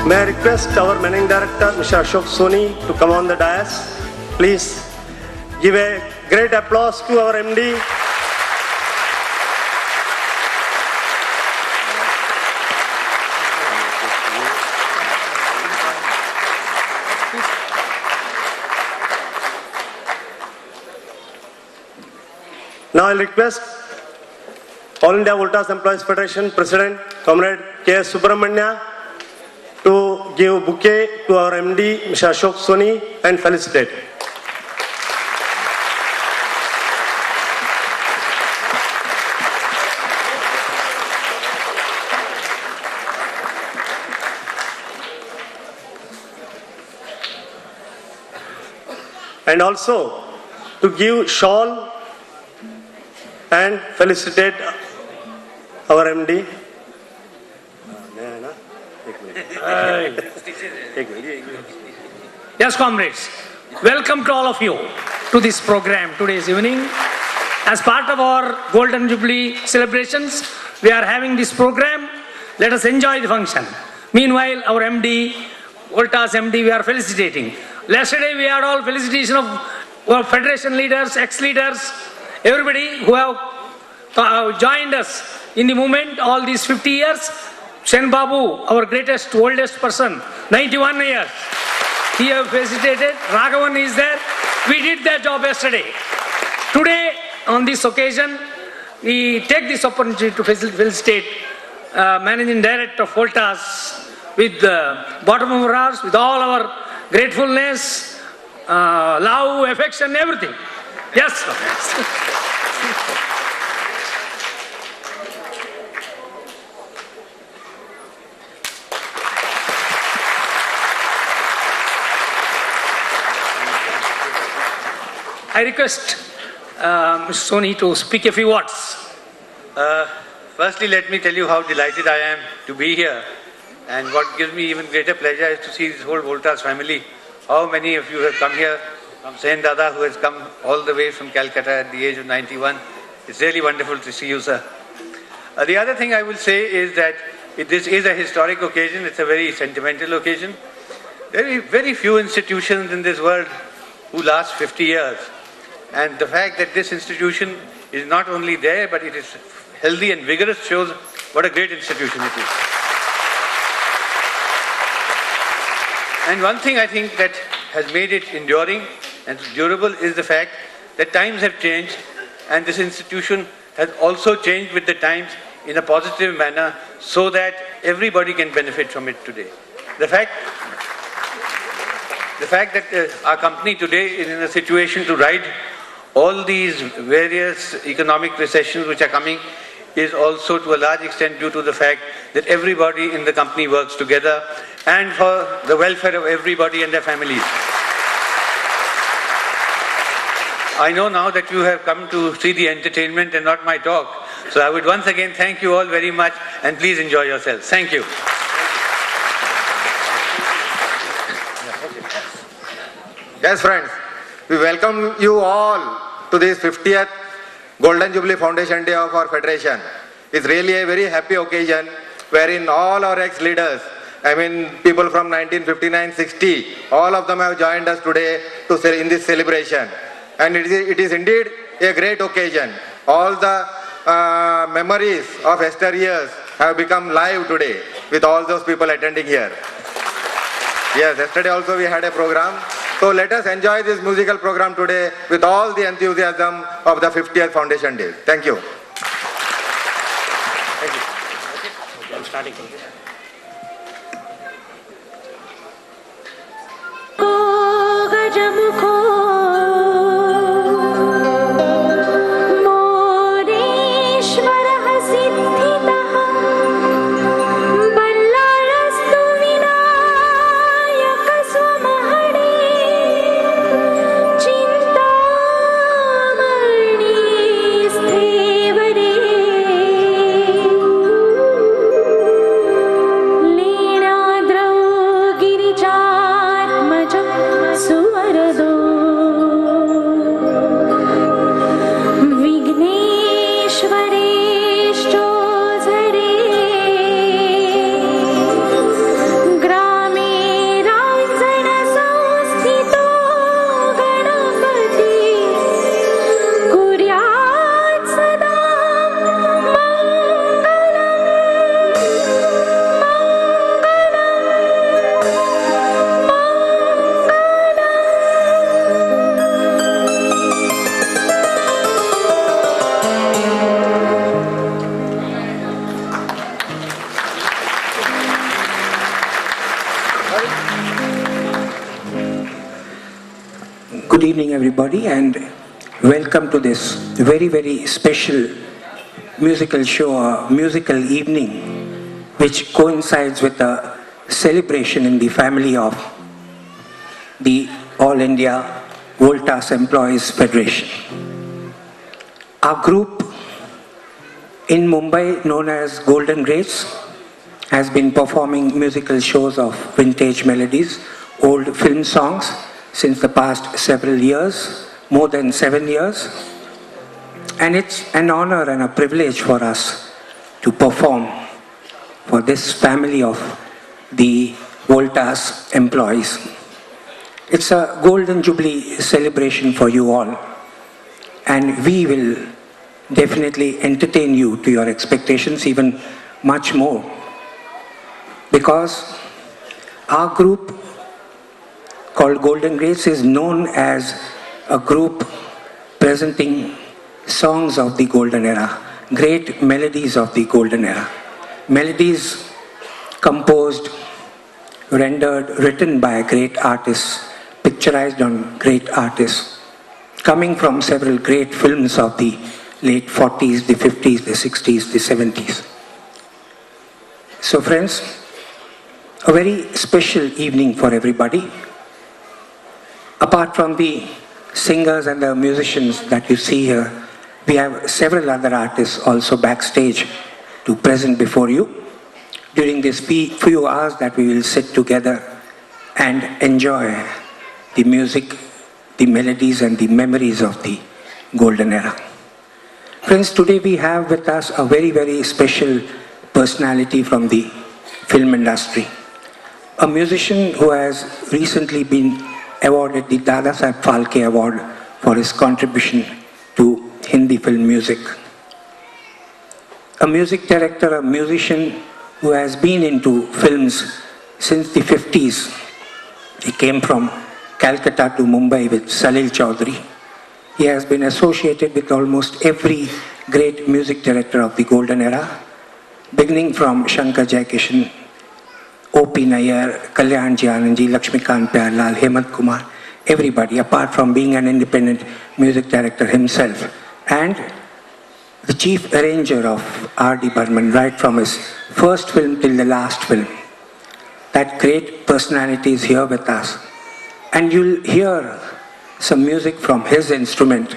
May I request our Managing Director, Mr. Ashok Soni, to come on the dais. Please give a great applause to our MD. Now I'll request All India Voltas Employees Federation President, Comrade K.S. Subramanya, to give bouquet to our MD, Mr. Ashok Soni, and felicitate. And also to give shawl and felicitate our MD. Yes, comrades, welcome to all of you to this program today's evening. As part of our Golden Jubilee celebrations, we are having this program. Let us enjoy the function. Meanwhile, our MD, Voltas MD, we are felicitating. Yesterday, we had all felicitation of our federation leaders, ex-leaders, everybody who have joined us in the movement all these 50 years. Sen Babu, our greatest, oldest person, 91 years. He have felicitated. Raghavan is there. We did that job yesterday. Today, on this occasion, we take this opportunity to felicitate Managing Director of Voltas with the bottom of our hearts, with all our gratefulness, love, affection, everything. Yes. I request Mr. Soni to speak a few words. Firstly, let me tell you how delighted I am to be here. And what gives me even greater pleasure is to see this whole Voltas family. How many of you have come here, from Sen Dada, who has come all the way from Calcutta at the age of 91. It's really wonderful to see you, sir. The other thing I will say is that this is a historic occasion. It's a very sentimental occasion. Very few institutions in this world who last 50 years. And the fact that this institution is not only there, but it is healthy and vigorous shows what a great institution it is. And one thing I think that has made it enduring and durable is the fact that times have changed, and this institution has also changed with the times in a positive manner so that everybody can benefit from it today. The fact that our company today is in a situation to ride all these various economic recessions which are coming is also to a large extent due to the fact that everybody in the company works together and for the welfare of everybody and their families. I know now that you have come to see the entertainment and not my talk, so I would once again thank you all very much, and please enjoy yourselves. Thank you. Yes, friends, we welcome you all to this 50th Golden Jubilee Foundation Day of our Federation. It's really a very happy occasion wherein all our ex-leaders, people from 1959-60, all of them have joined us today in this celebration. And it is indeed a great occasion. All the memories of yesteryears have become live today with all those people attending here. Yes, yesterday also we had a program. So let us enjoy this musical program today with all the enthusiasm of the 50th Foundation Day. Thank you. Thank you. I'm starting. Good evening, everybody, and welcome to this very, very special musical show, or musical evening, which coincides with a celebration in the family of the All India Voltas Employees Federation. Our group in Mumbai, known as Golden Greats, has been performing musical shows of vintage melodies, old film songs, since the past several years, more than 7 years. And it's an honor and a privilege for us to perform for this family of the Voltas employees. It's a Golden Jubilee celebration for you all, and we will definitely entertain you to your expectations, even much more, because our group called Golden Greats is known as a group presenting songs of the golden era, great melodies of the golden era. Melodies composed, rendered, written by great artists, picturized on great artists, coming from several great films of the late 40s, the 50s, the 60s, the 70s. So friends, a very special evening for everybody. Apart from the singers and the musicians that you see here, we have several other artists also backstage to present before you during these few hours that we will sit together and enjoy the music, the melodies and the memories of the golden era. Friends, today we have with us a very, very special personality from the film industry. A musician who has recently been awarded the Dada Saheb Phalke Award for his contribution to Hindi film music. A music director, a musician who has been into films since the 50s. He came from Calcutta to Mumbai with Salil Chaudhary. He has been associated with almost every great music director of the golden era, beginning from Shankar Jaikishan, O.P. Nayyar, Kalyan Anandji, Lakshmikant Pyarlal, Hemant Kumar, everybody, apart from being an independent music director himself, and the chief arranger of R.D. Burman, right from his first film till the last film. That great personality is here with us. And you'll hear some music from his instrument,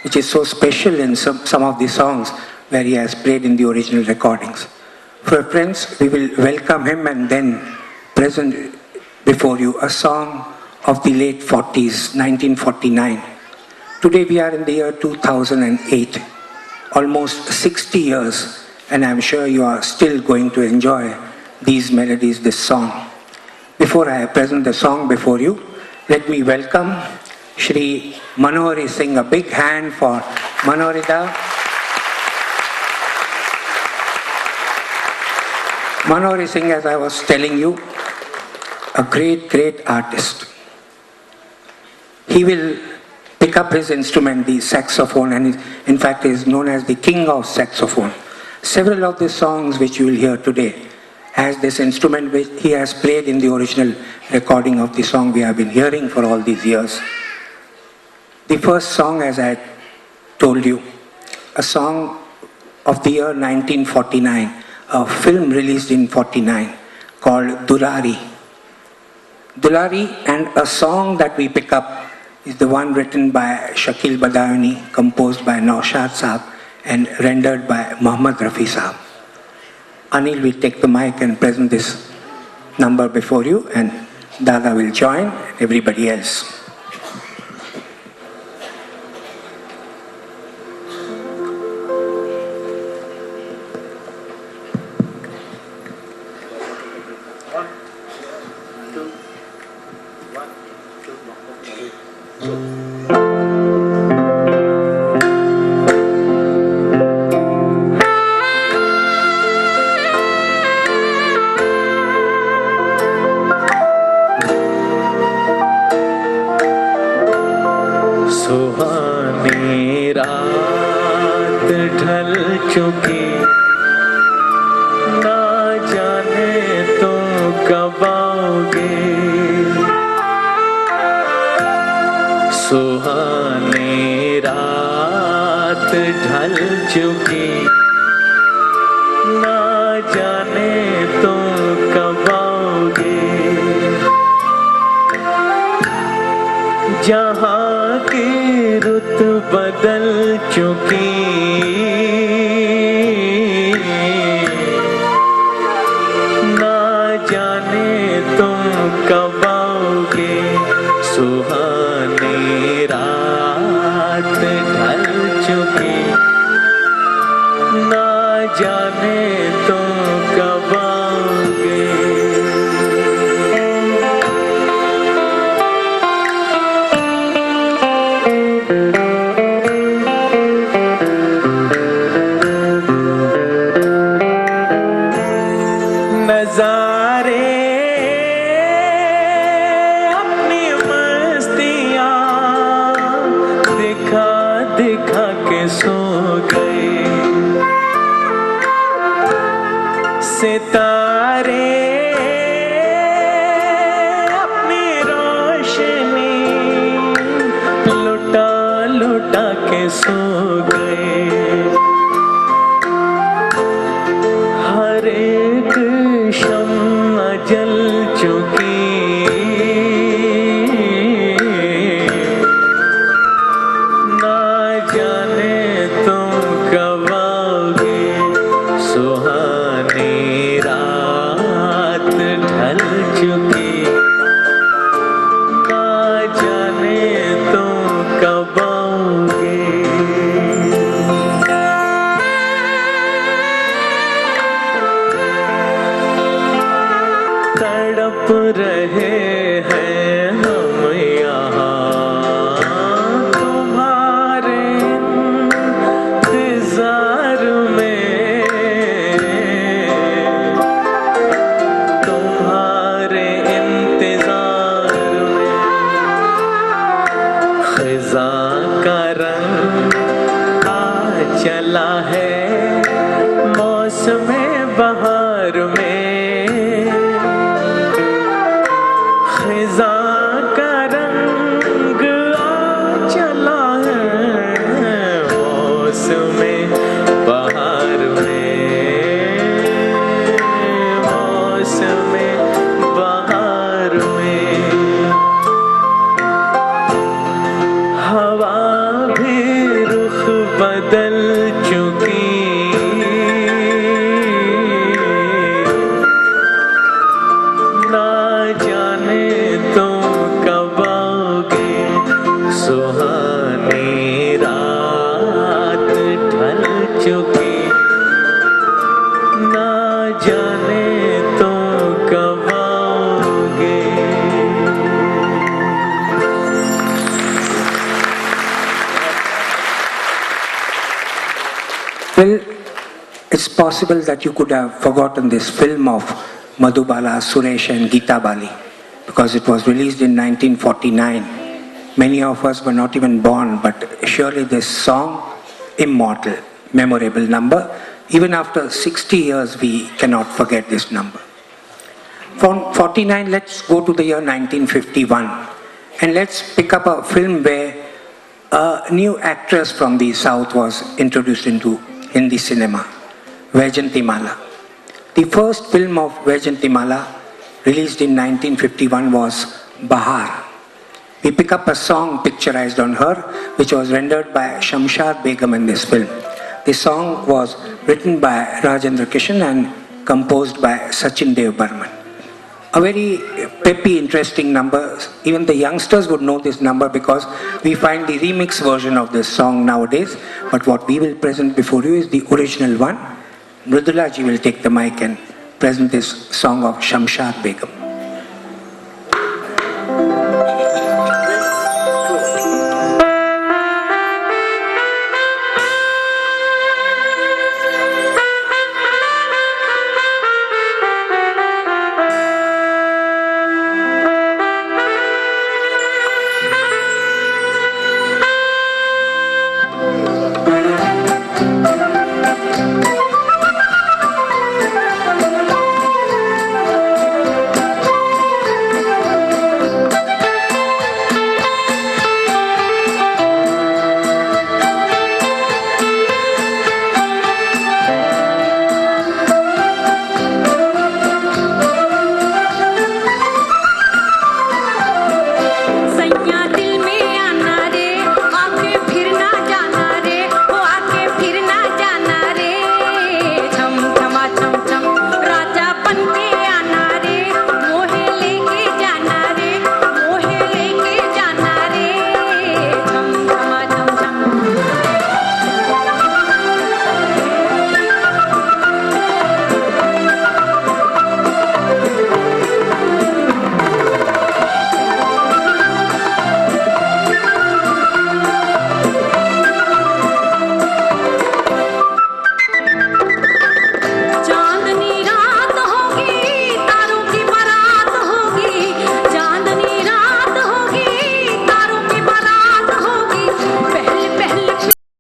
which is so special in some of the songs where he has played in the original recordings. For friends, we will welcome him and then present before you a song of the late 40s, 1949. Today we are in the year 2008, almost 60 years, and I'm sure you are still going to enjoy these melodies, this song. Before I present the song before you, let me welcome Shri Manohari Singh. A big hand for Manoharida. Manohari Singh, as I was telling you, a great, great artist. He will pick up his instrument, the saxophone, and in fact is known as the king of saxophone. Several of the songs which you will hear today has this instrument which he has played in the original recording of the song we have been hearing for all these years. The first song, as I told you, a song of the year 1949, a film released in 49 called Dulari. Dulari, and a song that we pick up is the one written by Shakil Badayuni, composed by Naushad Saab and rendered by Muhammad Rafi Saab. Anil will take the mic and present this number before you, and Dada will join, everybody else. सुहानी रात ढल चुकी, ना जाने तो कब आओगे। सुहानी रात ढल चुकी, ना जाने तुम कब आओगे। जहाँ की रुत बदल चुकी, ना जाने तुम कब आओगे। सुहानी रात ढल चुकी, ना जाने तुम कब आओगे। नजारे अपनी मस्तियाँ दिखा दिखा के सो गए। सितारे अपनी रोशनी लुटा लुटा के सो गए। हर एक शम्मा जल चुकी, ना जाने तुम कब आओगे। सुहानी रात ढल चुकी, ना जाने तुम कब आओगे। तड़प रहे हैं हम यहाँ तुम्हारे इंतजार में, तुम्हारे इंतजार में। खिज़ां का रंग आ चला है मौसम बहार में। खिज़ां का रंग आ चला है मौसम बहार में, मौसम बहार में। हवा भी रुख बदल चुकी, ना जाने तुम कब आओगे। सुहानी रात ढल चुकी, ना जाने तुम कब आओगे। Well, it's possible that you could have forgotten this film of Madhubala, Suresh and Geeta Bali because it was released in 1949. Many of us were not even born, but surely this song, immortal, memorable number. Even after 60 years, we cannot forget this number. From 49, let's go to the year 1951 and let's pick up a film where a new actress from the South was introduced into Hindi cinema, Vaijayanthimala. The first film of Vaijayanthimala, released in 1951, was Bahar. We pick up a song picturized on her, which was rendered by Shamshad Begum in this film. The song was written by Rajendra Kishan and composed by Sachin Dev Burman. A very peppy, interesting number. Even the youngsters would know this number because we find the remix version of this song nowadays. But what we will present before you is the original one. Mridula ji will take the mic and present this song of Shamshad Begum.